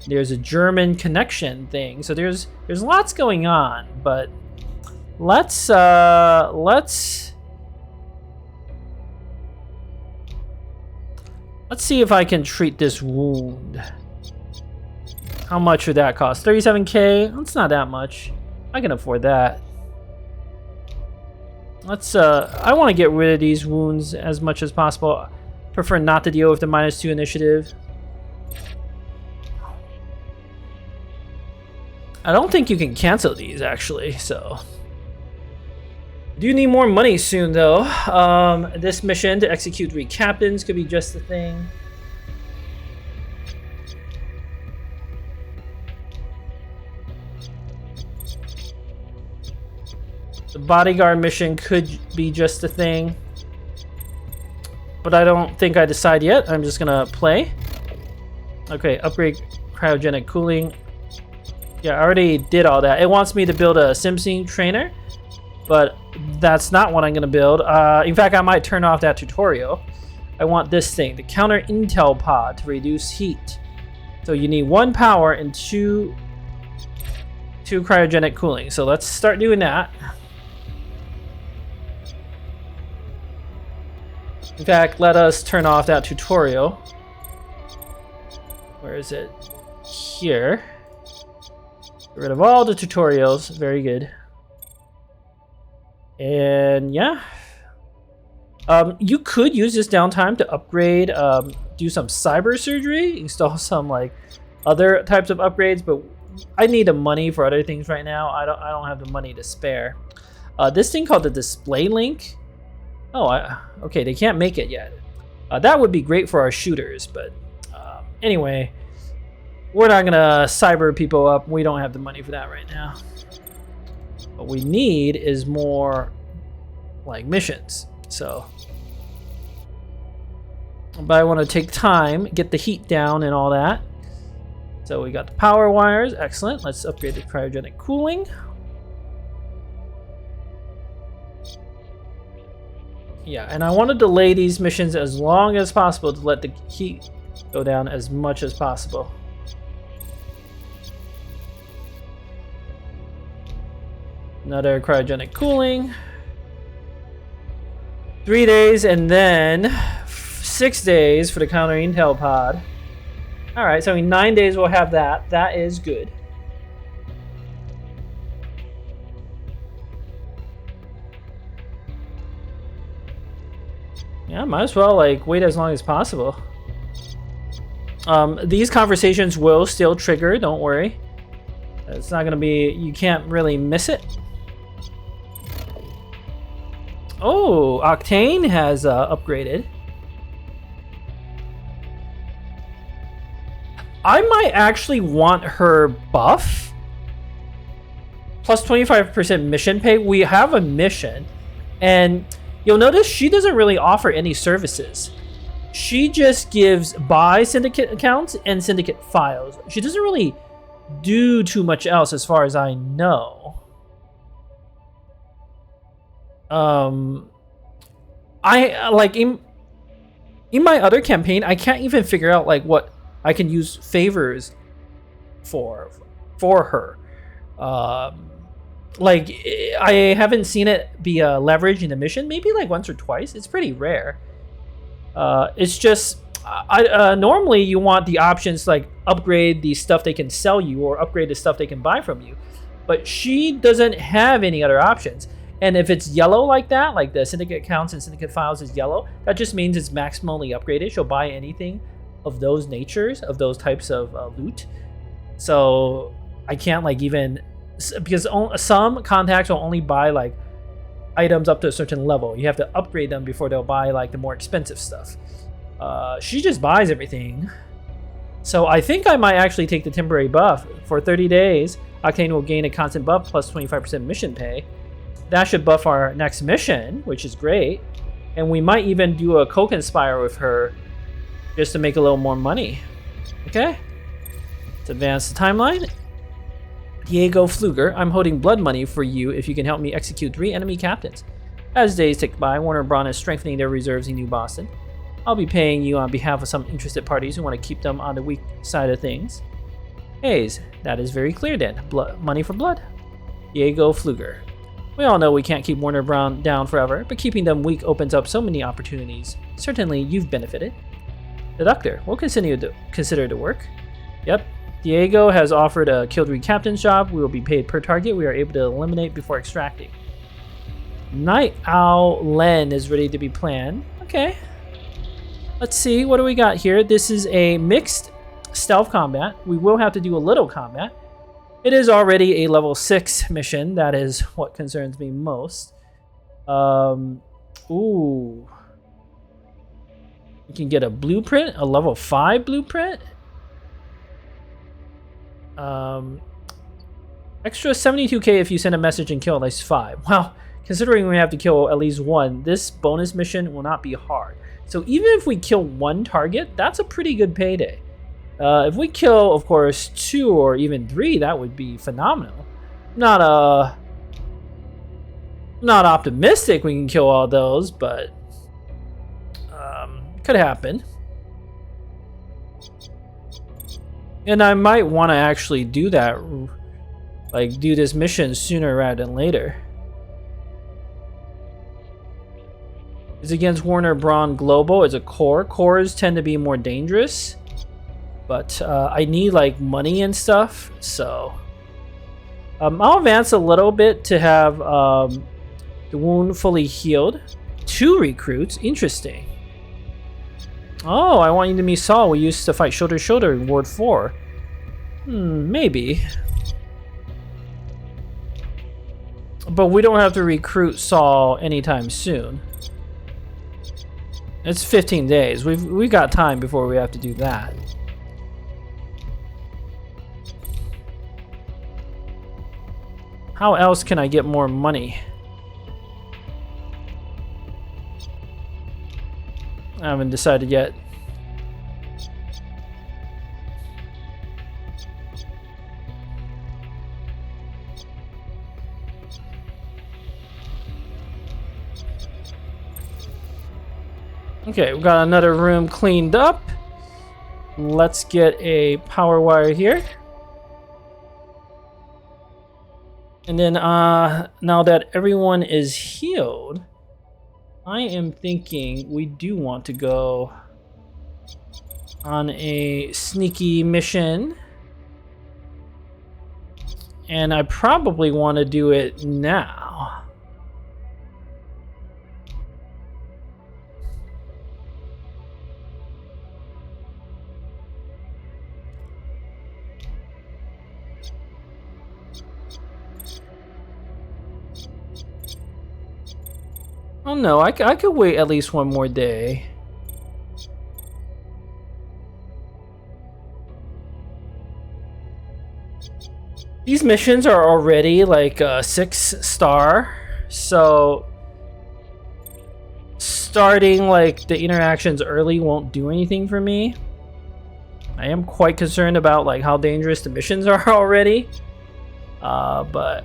[SPEAKER 1] There's a German connection thing. So there's lots going on, but let's see if I can treat this wound. How much would that cost? 37k? That's not that much. I can afford that. Let's I want to get rid of these wounds as much as possible. Prefer not to deal with the -2 initiative. I don't think you can cancel these actually, so. Do need more money soon though. This mission to execute 3 captains could be just the thing. The bodyguard mission could be just a thing. But I don't think I decide yet. I'm just gonna play. Okay, upgrade cryogenic cooling. Yeah, I already did all that. It wants me to build a SimScene trainer, but that's not what I'm gonna build. In fact, I might turn off that tutorial. I want this thing, the counter intel pod to reduce heat. So you need 1 power and 2 cryogenic cooling. So let's start doing that. In fact, let us turn off that tutorial. Where is it? Here. Get rid of all the tutorials. Very good. And yeah. You could use this downtime to upgrade, do some cyber surgery, install some like other types of upgrades, but I need the money for other things right now. I don't have the money to spare. This thing called the display link. Oh, okay, they can't make it yet. That would be great for our shooters, but anyway, we're not gonna cyber people up. We don't have the money for that right now. What we need is more like missions. So, but I want to take time, get the heat down and all that. So we got the power wires, excellent. Let's upgrade the cryogenic cooling. Yeah, and I want to delay these missions as long as possible to let the heat go down as much as possible. Another cryogenic cooling. 3 days and then 6 days for the counter intel pod. Alright, so in 9 days we'll have that. That is good. Yeah, might as well like wait as long as possible. These conversations will still trigger, don't worry. It's not gonna be, you can't really miss it. Oh, Octane has upgraded. I might actually want her buff. Plus 25% mission pay. We have a mission. And you'll notice she doesn't really offer any services. She just gives buy syndicate accounts and syndicate files. She doesn't really do too much else as far as I know. I like in my other campaign, I can't even figure out like what I can use favors for her. Like I haven't seen it be leveraged in a mission, maybe like once or twice. It's pretty rare. It's just normally you want the options to, like upgrade the stuff they can sell you or upgrade the stuff they can buy from you, but she doesn't have any other options. And if it's yellow like that, like the syndicate accounts and syndicate files is yellow, that just means it's maximally upgraded. She'll buy anything of those natures, of those types of loot. So I can't like even, because some contacts will only buy like items up to a certain level. You have to upgrade them before they'll buy like the more expensive stuff. She just buys everything. So I think I might actually take the temporary buff. For 30 days, Octane will gain a constant buff plus 25% mission pay. That should buff our next mission, which is great. And we might even do a co-conspire with her just to make a little more money. Okay? Let's advance the timeline. Diego Pfluger, I'm holding blood money for you if you can help me execute 3 enemy captains. As days tick by, Warner Braun is strengthening their reserves in New Boston. I'll be paying you on behalf of some interested parties who want to keep them on the weak side of things. Hayes, that is very clear then. Money for blood. Diego Pfluger. We all know we can't keep Warner Braun down forever, but keeping them weak opens up so many opportunities. Certainly, you've benefited. The Doctor, we'll consider the work. Yep. Diego has offered a Kill 3 captain's job. We will be paid per target we are able to eliminate before extracting. Night Owl Len is ready to be planned. Okay. Let's see, what do we got here? This is a mixed stealth combat. We will have to do a little combat. It is already a level 6 mission. That is what concerns me most. Ooh. You can get a blueprint, a level 5 blueprint. Extra 72k if you send a message and kill at least 5. Well, considering we have to kill at least 1, this bonus mission will not be hard. So even if we kill 1 target, that's a pretty good payday. If we kill, of course, 2 or even 3, that would be phenomenal. Not optimistic we can kill all those, but could happen. And I might want to actually do that, like do this mission sooner rather than later. It's against Warner Braun Global. It's a core. Cores tend to be more dangerous, but I need like money and stuff, so I'll advance a little bit to have the wound fully healed. 2 recruits, interesting. Oh, I want you to meet Saul. We used to fight shoulder to shoulder in Ward 4. Maybe. But we don't have to recruit Saul anytime soon. It's 15 days. We've got time before we have to do that. How else can I get more money? I haven't decided yet. Okay, we got another room cleaned up. Let's get a power wire here. And then now that everyone is healed, I am thinking we do want to go on a sneaky mission. And I probably want to do it now. Oh no, I could wait at least 1 more day. These missions are already like 6-star, so starting like the interactions early won't do anything for me. I am quite concerned about like how dangerous the missions are already, but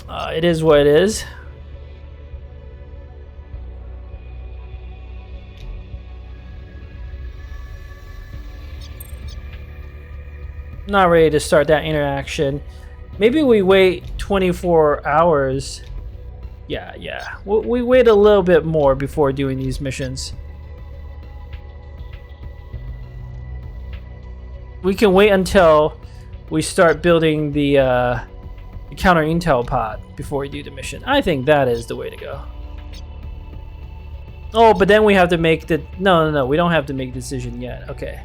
[SPEAKER 1] it is what it is. Not ready to start that interaction. Maybe we wait 24 hours. Yeah. We wait a little bit more before doing these missions. We can wait until we start building the counter intel pod before we do the mission. I think that is the way to go. Oh, but then we have to make the... No. We don't have to make the decision yet. Okay.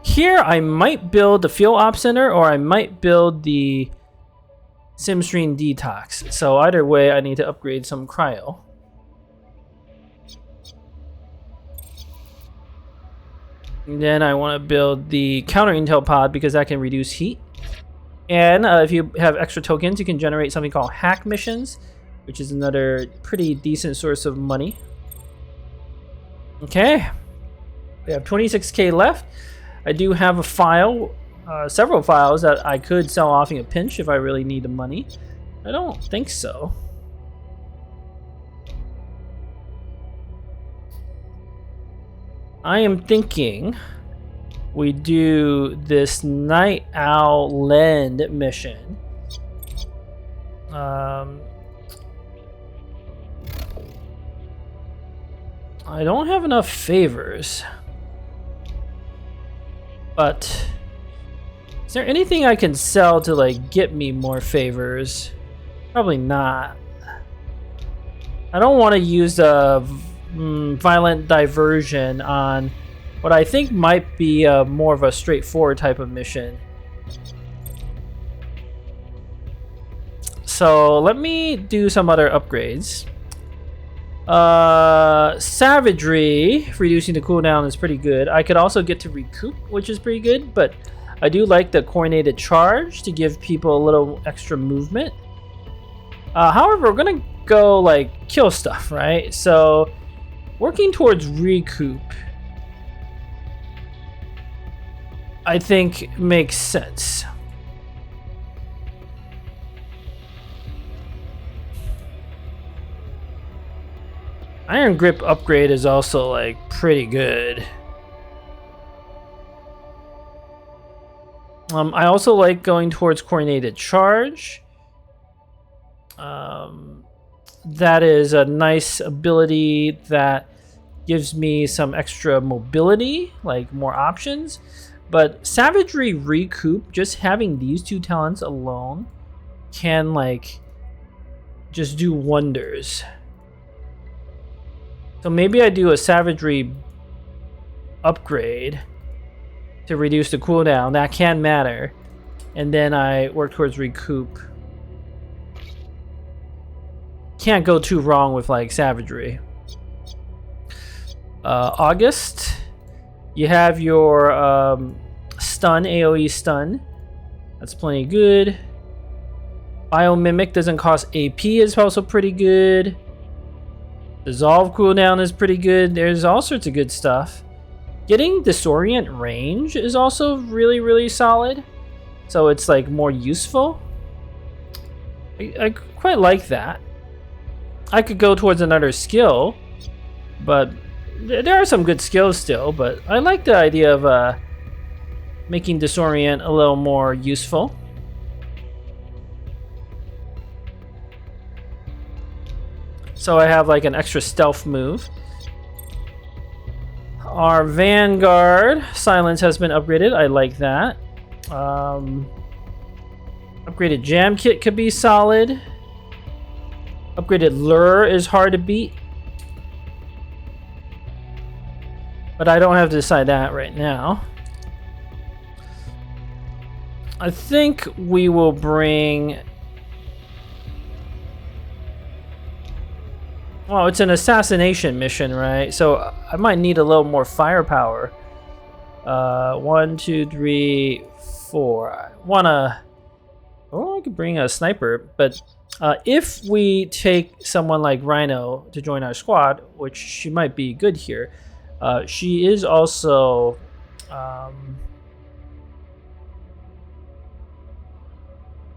[SPEAKER 1] Here, I might build the Fuel Op Center, or I might build the SimStream Detox. So either way, I need to upgrade some cryo. And then I want to build the Counter Intel Pod because that can reduce heat. And if you have extra tokens, you can generate something called hack missions, which is another pretty decent source of money. Okay, we have 26k left. I do have a file, several files that I could sell off in a pinch if I really need the money. I don't think so. I am thinking we do this Night Owl Land mission. I don't have enough favors. But is there anything I can sell to like get me more favors? Probably not. I don't want to use a violent diversion on what I think might be more of a straightforward type of mission. So let me do some other upgrades. Savagery, reducing the cooldown, is pretty good. I could also get to recoup, which is pretty good, but I do like the coordinated charge to give people a little extra movement. However, we're gonna go like kill stuff, right? So working towards recoup, I think makes sense. Iron Grip upgrade is also like pretty good. I also like going towards coordinated charge. That is a nice ability that gives me some extra mobility, like more options. But Savagery Recoup, just having these two talents alone can like just do wonders. So maybe I do a Savagery upgrade to reduce the cooldown. That can matter. And then I work towards recoup. Can't go too wrong with like Savagery. August, you have your stun, AoE stun. That's plenty good. Biomimic doesn't cost AP, is also pretty good. Dissolve cooldown is pretty good. There's all sorts of good stuff. Getting disorient range is also really, really solid. So it's like more useful. I quite like that. I could go towards another skill, but there are some good skills still, but I like the idea of making disorient a little more useful. So I have like an extra stealth move. Our Vanguard silence has been upgraded. I like that. Upgraded jam kit could be solid. Upgraded lure is hard to beat. But I don't have to decide that right now. I think we will bring... Well, it's an assassination mission, right? So I might need a little more firepower. 1, 2, 3, 4. I wanna... Oh, I could bring a sniper, but if we take someone like Rhino to join our squad, which she might be good here, she is also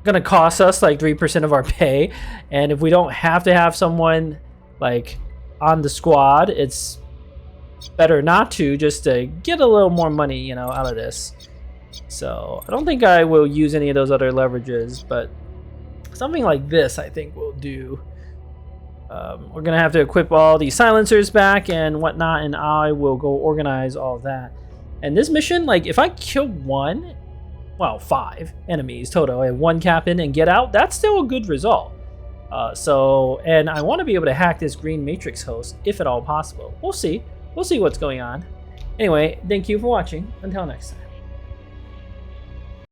[SPEAKER 1] gonna cost us like 3% of our pay, and if we don't have to have someone like on the squad, it's better not to, just to get a little more money, you know, out of this. So I don't think I will use any of those other leverages, but something like this I think will do. We're gonna have to equip all the silencers back and whatnot, and I will go organize all of that. And this mission, like if I kill one, well, 5 enemies total and 1 captain and get out, that's still a good result. And I want to be able to hack this green matrix host if at all possible. We'll see. We'll see what's going on. Anyway, thank you for watching. Until next time.